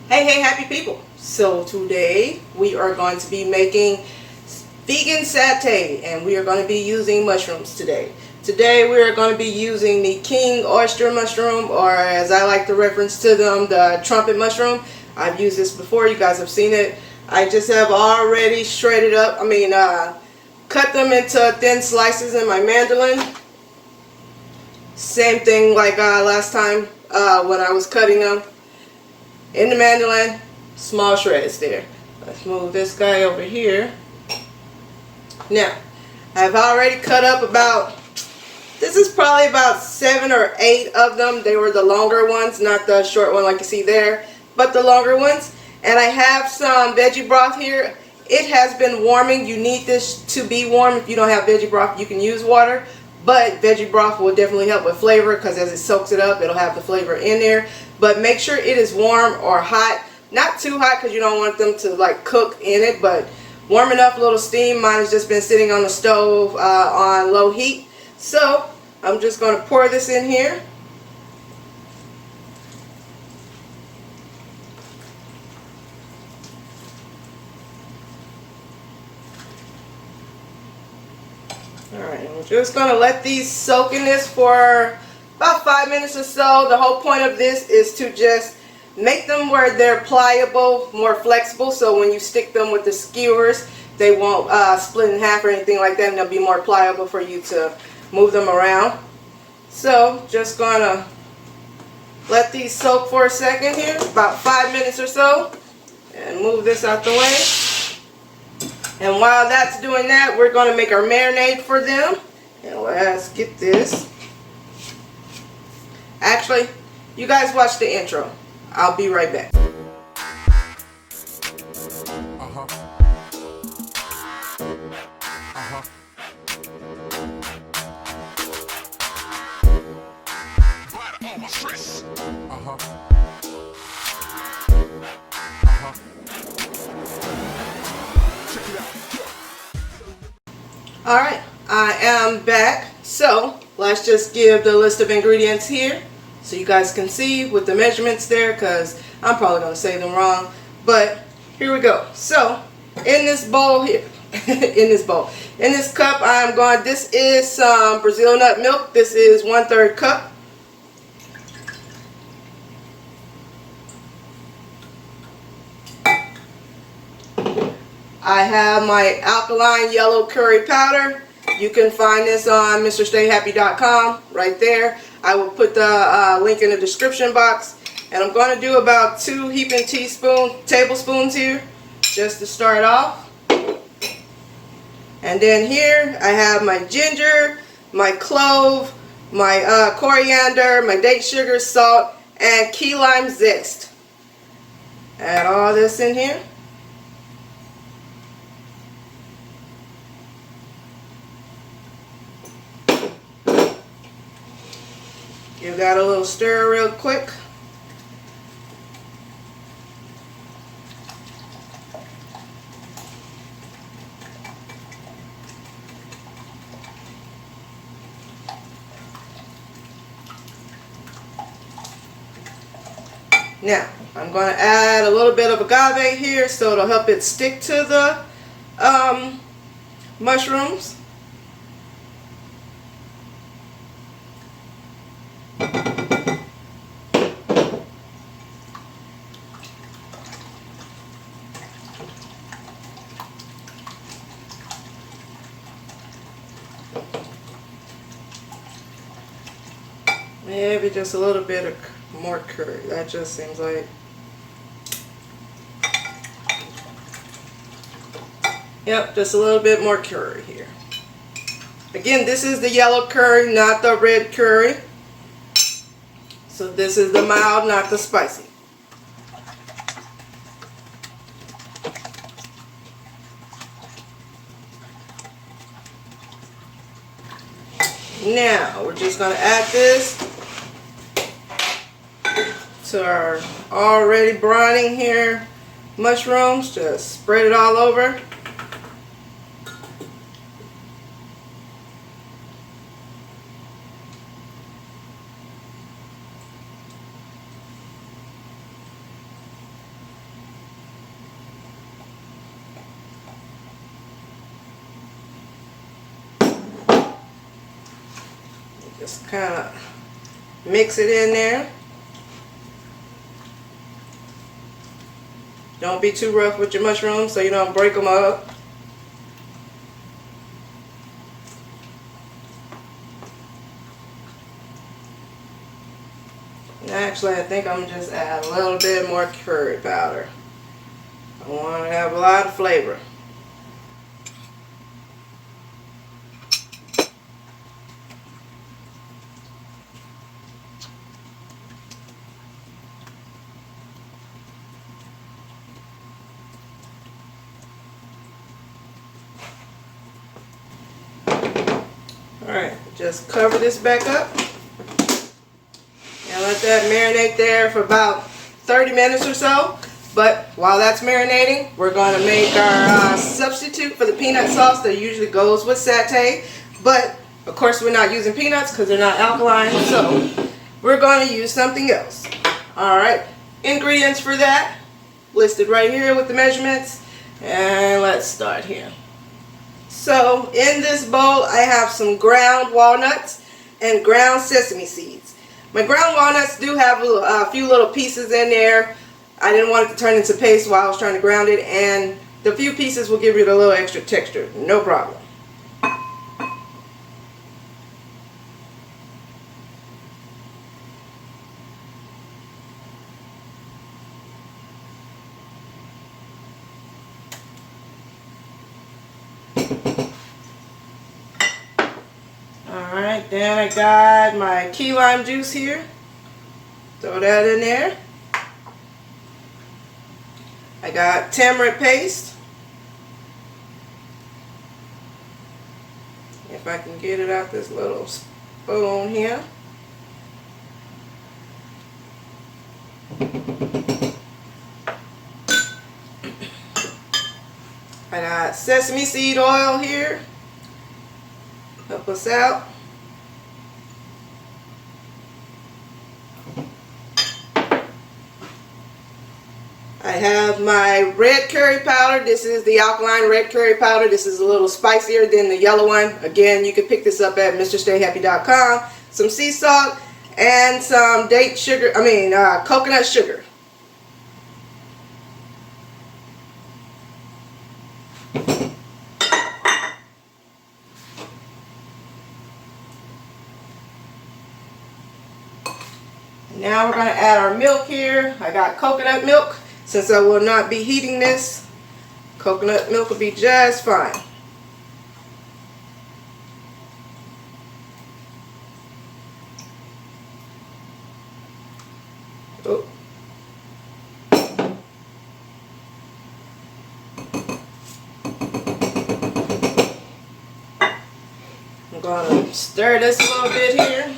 Hey, happy people. So today we are going to be making vegan satay, and we are going to be using mushrooms today. Today we are going to be using the king oyster mushroom, or as I like to reference to them, the trumpet mushroom. I've used this before, you guys have seen it. I just have already shredded up, cut them into thin slices in my mandolin. Same thing like last time when I was cutting them in the mandolin, small shreds there. Let's move this guy over here. Now, I've already cut up this is probably about 7 or 8 of them. They were the longer ones, not the short one like you see there, but the longer ones. And I have some veggie broth here. It has been warming. You need this to be warm. If you don't have veggie broth, you can use water. But veggie broth will definitely help with flavor, because as it soaks it up, it'll have the flavor in there. But make sure it is warm or hot. Not too hot, because you don't want them to like cook in it, but warm enough, a little steam. Mine has just been sitting on the stove on low heat. So I'm just going to pour this in here. Alright, and we're just going to let these soak in this for about 5 minutes or so. The whole point of this is to just make them where they're pliable, more flexible, so when you stick them with the skewers, they won't split in half or anything like that, and they'll be more pliable for you to move them around. So just going to let these soak for a second here, about 5 minutes or so, and move this out the way. And while that's doing that, we're going to make our marinade for them. And let's get this. Actually, you guys watch the intro. I'll be right back. Alright, I am back. So let's just give the list of ingredients here so you guys can see with the measurements there, because I'm probably going to say them wrong. But here we go. So in this bowl here, in this cup, this is some Brazil nut milk. This is 1/3 cup. I have my alkaline yellow curry powder. You can find this on MrStayHappy.com right there. I will put the link in the description box. And I'm going to do about 2 heaping tablespoons here, just to start off. And then here I have my ginger, my clove, my coriander, my date sugar, salt, and key lime zest. Add all this in here. Give that a little stir real quick. Now, I'm going to add a little bit of agave here so it'll help it stick to the mushrooms. Maybe just a little bit of more curry. That just seems like. Yep, just a little bit more curry here. Again, this is the yellow curry, not the red curry. So this is the mild, not the spicy. Now, we're just going to add this to our already brining here mushrooms. Just spread it all over. Just kind of mix it in there. Don't be too rough with your mushrooms so you don't break them up. Actually, I think I'm just add a little bit more curry powder. I want to have a lot of flavor. Alright, just cover this back up and let that marinate there for about 30 minutes or so. But while that's marinating, we're going to make our substitute for the peanut sauce that usually goes with satay. But of course we're not using peanuts because they're not alkaline, so we're going to use something else. Alright, ingredients for that listed right here with the measurements. And let's start here. So in this bowl I have some ground walnuts and ground sesame seeds. My ground walnuts do have a few little pieces in there. I didn't want it to turn into paste while I was trying to ground it, and the few pieces will give you a little extra texture, no problem. Alright, then I got my key lime juice here. Throw that in there. I got tamarind paste. If I can get it out this little spoon here. I got sesame seed oil here. Help us out. I have my red curry powder. This is the Alkaline red curry powder. This is a little spicier than the yellow one. Again, you can pick this up at MrStayHappy.com. Some sea salt and some coconut sugar. Now we're going to add our milk here. I got coconut milk. Since I will not be heating this, coconut milk will be just fine. Oh. I'm going to stir this a little bit here.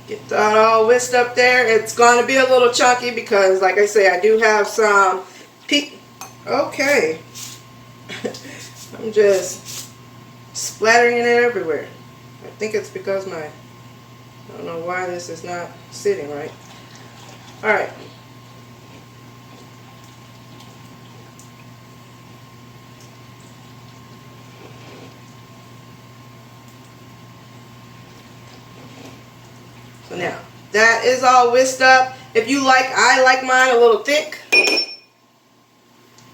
Get that all whisked up there. It's going to be a little chunky because, like I say, I do have some okay. I'm just splattering it everywhere. I think it's because I don't know why this is not sitting right. Alright. So now, that is all whisked up. If you like, I like mine a little thick,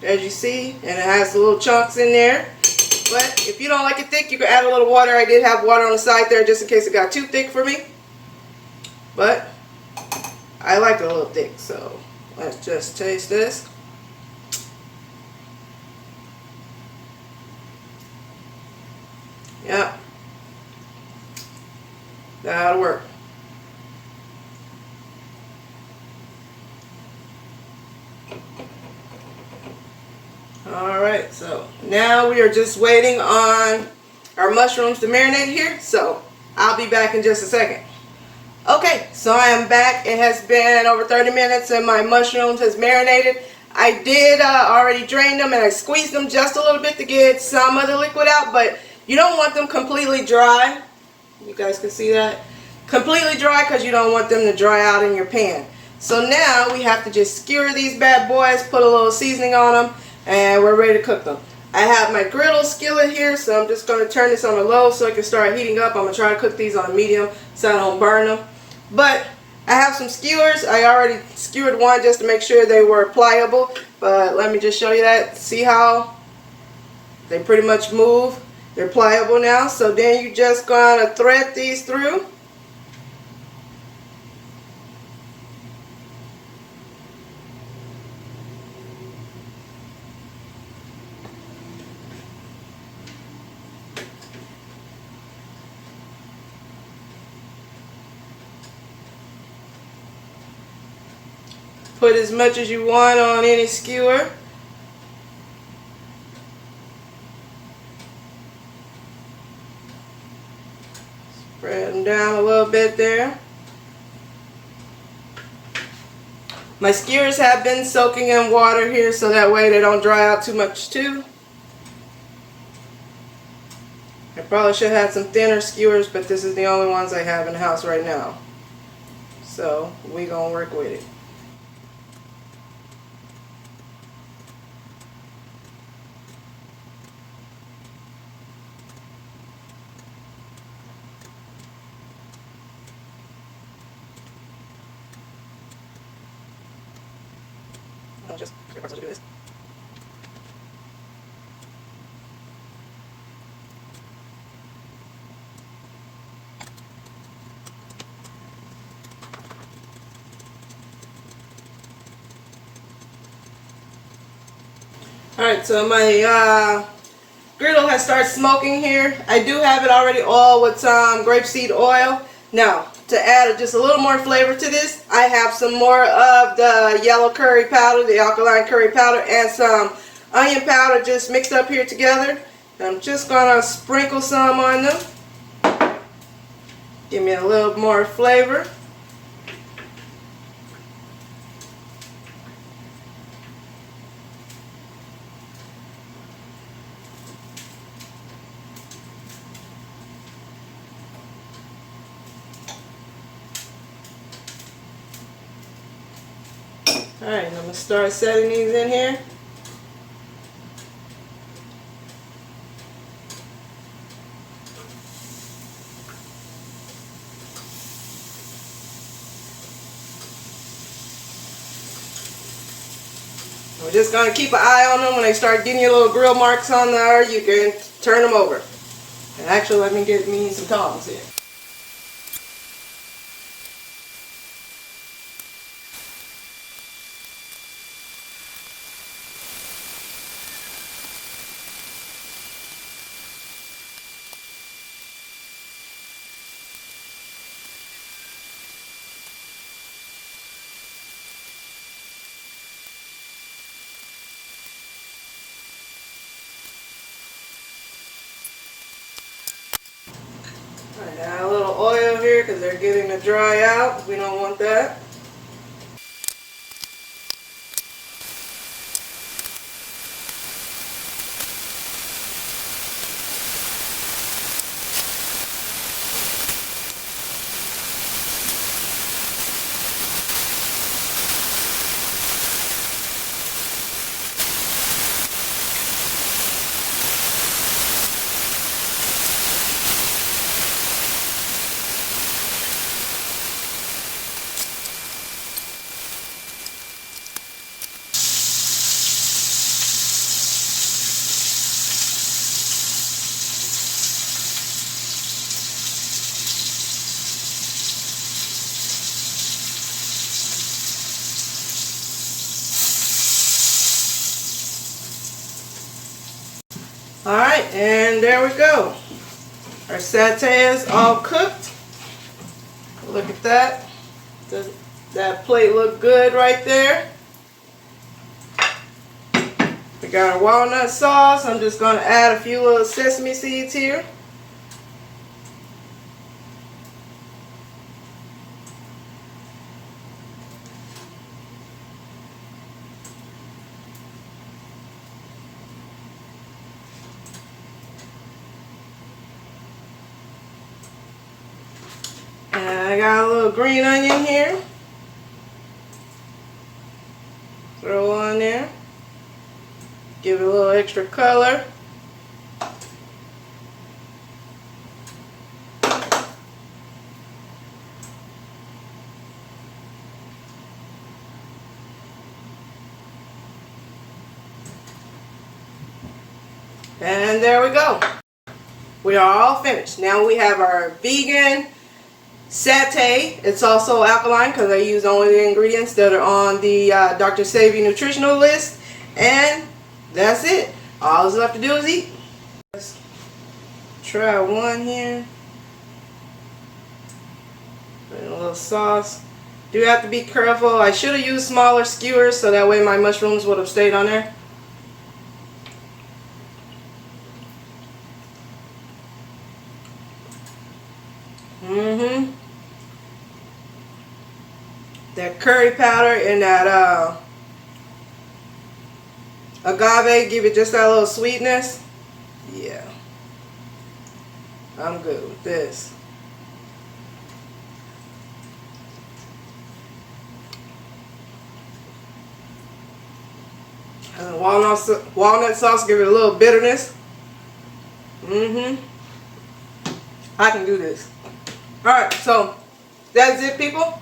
as you see, and it has the little chunks in there. But if you don't like it thick, you can add a little water. I did have water on the side there just in case it got too thick for me. But I like it a little thick, so let's just taste this. Yep. That'll work. Alright, so now we are just waiting on our mushrooms to marinate here, so I'll be back in just a second. Okay, so I am back. It has been over 30 minutes and my mushrooms has marinated. I did already drain them, and I squeezed them just a little bit to get some of the liquid out, but you don't want them completely dry. You guys can see that? Completely dry, because you don't want them to dry out in your pan. So now we have to just skewer these bad boys, put a little seasoning on them, and we're ready to cook them. I have my griddle skillet here, so I'm just going to turn this on a low so it can start heating up. I'm going to try to cook these on a medium so I don't burn them. But I have some skewers. I already skewered one just to make sure they were pliable. But let me just show you that. See how they pretty much move? They're pliable now. So then you're just going to thread these through. Put as much as you want on any skewer. Spread them down a little bit there. My skewers have been soaking in water here, so that way they don't dry out too much too. I probably should have some thinner skewers, but this is the only ones I have in the house right now. So we're gonna work with it. I'll just do this. Alright, so my griddle has started smoking here. I do have it already oiled with some grapeseed oil. Now, to add just a little more flavor to this, I have some more of the yellow curry powder, the alkaline curry powder, and some onion powder just mixed up here together. I'm just going to sprinkle some on them. Give me a little more flavor. Alright, I'm going to start setting these in here. We're just going to keep an eye on them. When they start getting your little grill marks on there, you can turn them over. And actually, let me get me some tongs here. Add a little oil here because they're getting to dry out. We don't want that. Alright, and there we go. Our satay is all cooked. Look at that. Does that plate look good right there? We got our walnut sauce. I'm just going to add a few little sesame seeds here. I got a little green onion here. Throw on there. Give it a little extra color. And there we go. We are all finished. Now we have our vegan satay. It's also alkaline because I use only the ingredients that are on the Dr. Savvy nutritional list. And that's it. All that's left to do is eat. Let's try one here. Put in a little sauce. Do have to be careful. I should have used smaller skewers so that way my mushrooms would have stayed on there. That curry powder and that agave give it just that little sweetness. Yeah, I'm good with this. And walnut sauce give it a little bitterness. I can do this. Alright, so that's it, people.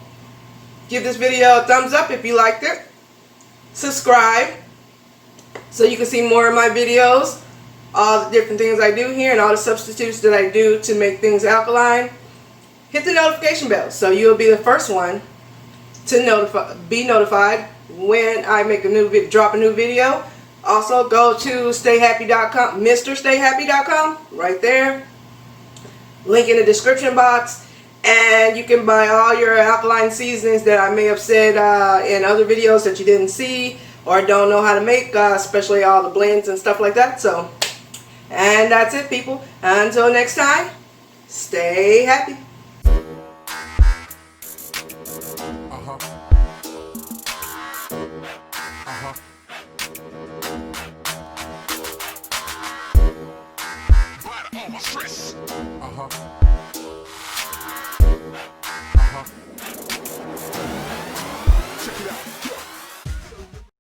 Give this video a thumbs up if you liked it. Subscribe so you can see more of my videos, all the different things I do here and all the substitutes that I do to make things alkaline. Hit the notification bell so you'll be the first one to be notified when I make a new drop a new video. Also go to stayhappy.com, MrStayHappy.com, right there. Link in the description box. And you can buy all your alkaline seasonings that I may have said in other videos that you didn't see or don't know how to make, especially all the blends and stuff like that. So, and that's it, people. Until next time, stay happy.